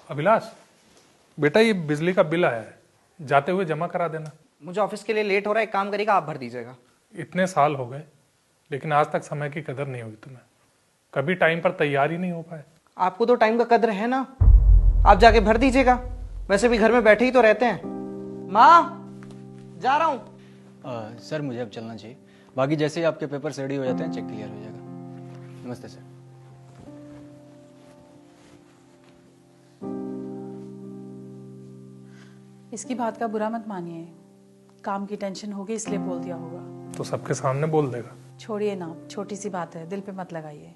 अभिलाष, बेटा ये बिजली का बिल आया है, जाते हुए जमा करा देना। मुझे ऑफिस के लिए लेट हो रहा है, एक काम करिएगा आप भर दीजिएगा। इतने साल हो गए लेकिन आज तक समय की कदर नहीं हुई तुम्हें। कभी टाइम पर तैयार ही नहीं हो पाए। आपको तो टाइम का कद्र है ना, आप जाके भर दीजिएगा। वैसे भी घर में बैठे ही तो रहते हैं। माँ, जा रहा हूँ। सर मुझे अब चलना चाहिए। बाकी जैसे ही आपके पेपर रेडी हो जाते हैं चेक क्लियर हो जाएगा। नमस्ते सर। इसकी बात का बुरा मत मानिए, काम की टेंशन होगी इसलिए बोल दिया होगा। तो सबके सामने बोल देगा। छोड़िए ना, छोटी सी बात है, दिल पे मत लगाइए।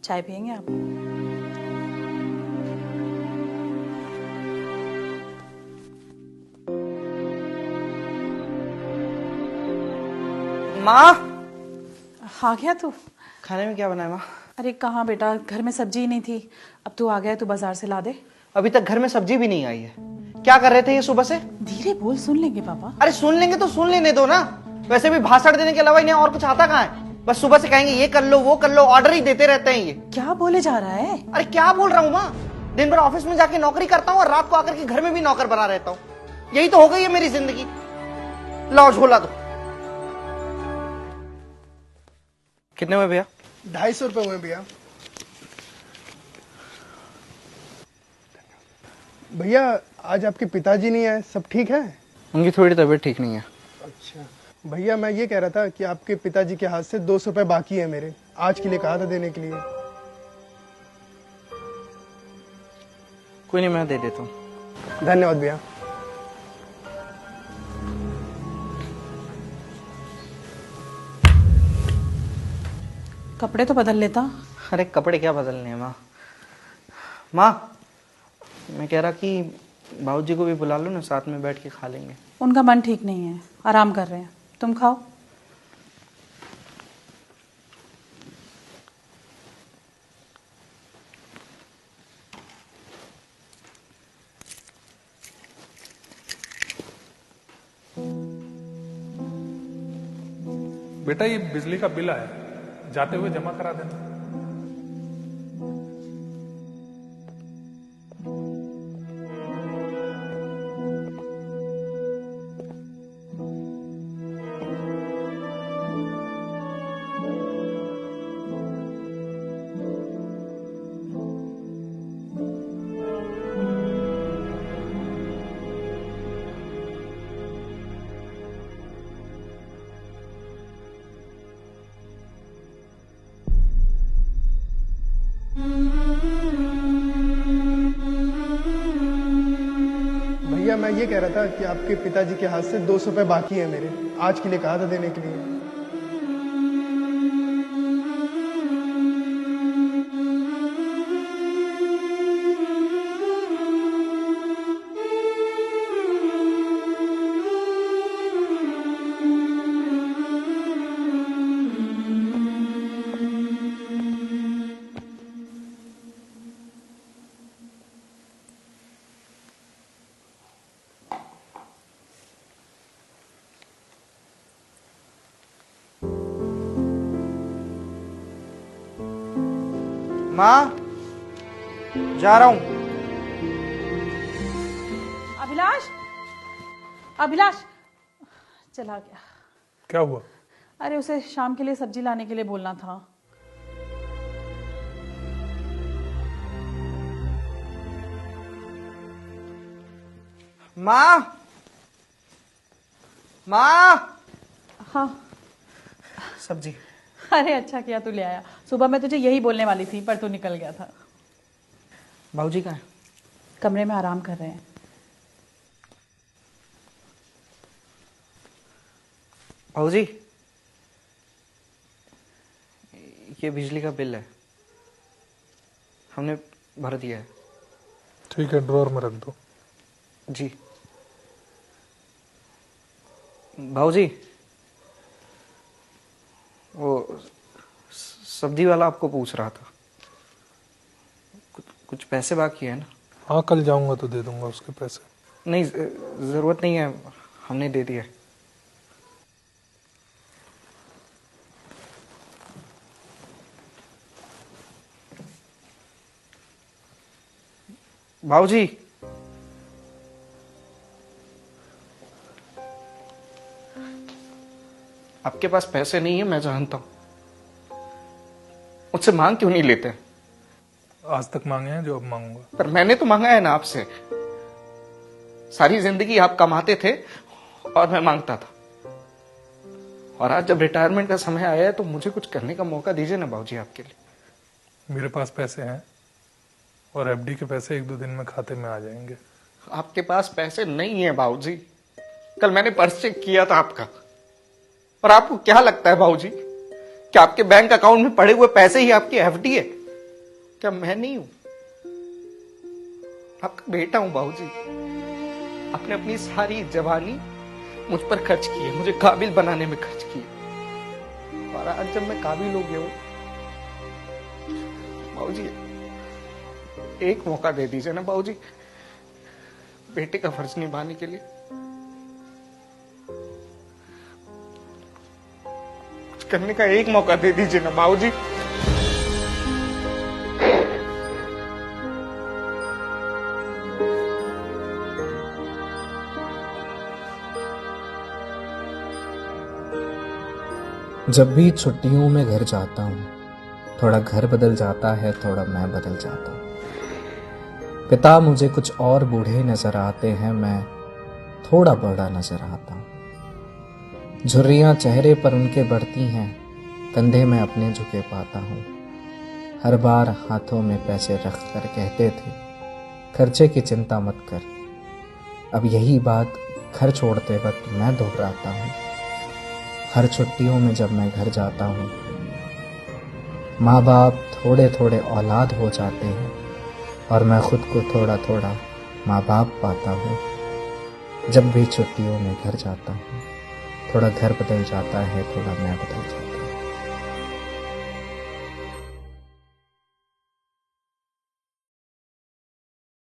चाय पियेंगे आप? माँ, आ गया तू? खाने में क्या बनाया माँ? अरे कहाँ बेटा, घर में सब्जी ही नहीं थी। अब तू आ गया, तू बाजार से ला दे। अभी तक घर में सब्जी भी नहीं आई है। क्या कर रहे थे ये सुबह से? धीरे बोल, सुन लेंगे पापा। अरे सुन लेंगे तो सुन लेने दो ना। वैसे भी भाषण देने के अलावा इन्हें और कुछ आता कहाँ है? बस सुबह से कहेंगे ये कर लो वो कर लो, ऑर्डर ही देते रहते हैं ये। क्या बोले जा रहा है? अरे क्या बोल रहा हूँ माँ, दिन भर ऑफिस में जाके नौकरी करता हूँ और रात को आकर के घर में भी नौकर बना रहता हूँ। यही तो हो गई है मेरी जिंदगी। लाओ झोला दो। कितने में भैया? 250 रुपए हुए भैया। भैया आज आपके पिताजी नहीं आए, सब ठीक है? उनकी थोड़ी तबीयत ठीक नहीं है। अच्छा भैया, मैं ये कह रहा था कि आपके पिताजी के हाथ से 200 रुपए बाकी है मेरे, आज के लिए कहा था देने के लिए। कोई नहीं, मैं दे देता हूँ। धन्यवाद भैया। कपड़े तो बदल लेता। अरे कपड़े क्या बदलने हैं माँ। माँ, मैं कह रहा कि बाबूजी को भी बुला लो ना, साथ में बैठ के खा लेंगे। उनका मन ठीक नहीं है, आराम कर रहे हैं। तुम खाओ। बेटा ये बिजली का बिल आया है, जाते हुए जमा करा देना। भैया मैं ये कह रहा था कि आपके पिताजी के हाथ से 200 रुपए बाकी है मेरे, आज के लिए कहा था देने के लिए। माँ, जा रहा हूँ। अभिलाष, अभिलाष चला गया। क्या हुआ? अरे उसे शाम के लिए सब्जी लाने के लिए बोलना था। माँ, माँ, हाँ। सब्जी। अरे अच्छा किया तू ले आया, सुबह मैं तुझे यही बोलने वाली थी पर तू निकल गया था। बाबूजी कहाँ हैं? कमरे में आराम कर रहे हैं। बाबूजी, ये बिजली का बिल है, हमने भर दिया है। ठीक है, ड्रॉर में रख दो। जी। बाबूजी, वो सब्जी वाला आपको पूछ रहा था, कुछ पैसे बाकी है ना? हाँ, कल जाऊंगा तो दे दूंगा उसके पैसे। नहीं, जरूरत नहीं है, हमने दे दिया। बाबूजी, आपके पास पैसे नहीं है, मैं जानता हूं। मुझसे मांग क्यों नहीं लेते? आज तक मांगे हैं जो अब मांगूंगा। पर मैंने तो मांगा है ना आपसे। सारी जिंदगी आप कमाते थे और मैं मांगता था, और आज जब रिटायरमेंट का समय आया है तो मुझे कुछ करने का मौका दीजिए ना बाबूजी आपके लिए। मेरे पास पैसे हैं और एफडी के पैसे 1-2 दिन में खाते में आ जाएंगे। आपके पास पैसे नहीं है बाबूजी। कल मैंने पर्स चेक किया था आपका, और आपको क्या लगता है बाबूजी कि आपके बैंक अकाउंट में पड़े हुए पैसे ही आपकी एफडी है? क्या मैं नहीं हूं? आपका बेटा हूं बाबूजी। आपने अपनी सारी जवानी मुझ पर खर्च की है, मुझे काबिल बनाने में खर्च की है, और आज जब मैं काबिल हो गया हूं बाबूजी, एक मौका दे दीजिए ना बाबूजी, बेटे का फर्ज निभाने के लिए। कुछ करने का एक मौका दे दीजिए ना बाबूजी। जब भी छुट्टियों में घर जाता हूँ, थोड़ा घर बदल जाता है, थोड़ा मैं बदल जाता हूँ। पिता मुझे कुछ और बूढ़े नजर आते हैं, मैं थोड़ा बड़ा नजर आता हूँ। झुर्रियाँ चेहरे पर उनके बढ़ती हैं, कंधे में अपने झुके पाता हूँ। हर बार हाथों में पैसे रख कर कहते थे, खर्चे की चिंता मत कर। अब यही बात घर छोड़ते वक्त मैं दोहराता हूँ। हर छुट्टियों में जब मैं घर जाता हूँ, माँ बाप थोड़े थोड़े औलाद हो जाते हैं, और मैं खुद को थोड़ा थोड़ा माँ बाप पाता हूँ। जब भी छुट्टियों में घर जाता हूँ, थोड़ा घर बदल जाता है, थोड़ा मैं बदल जाता हूँ।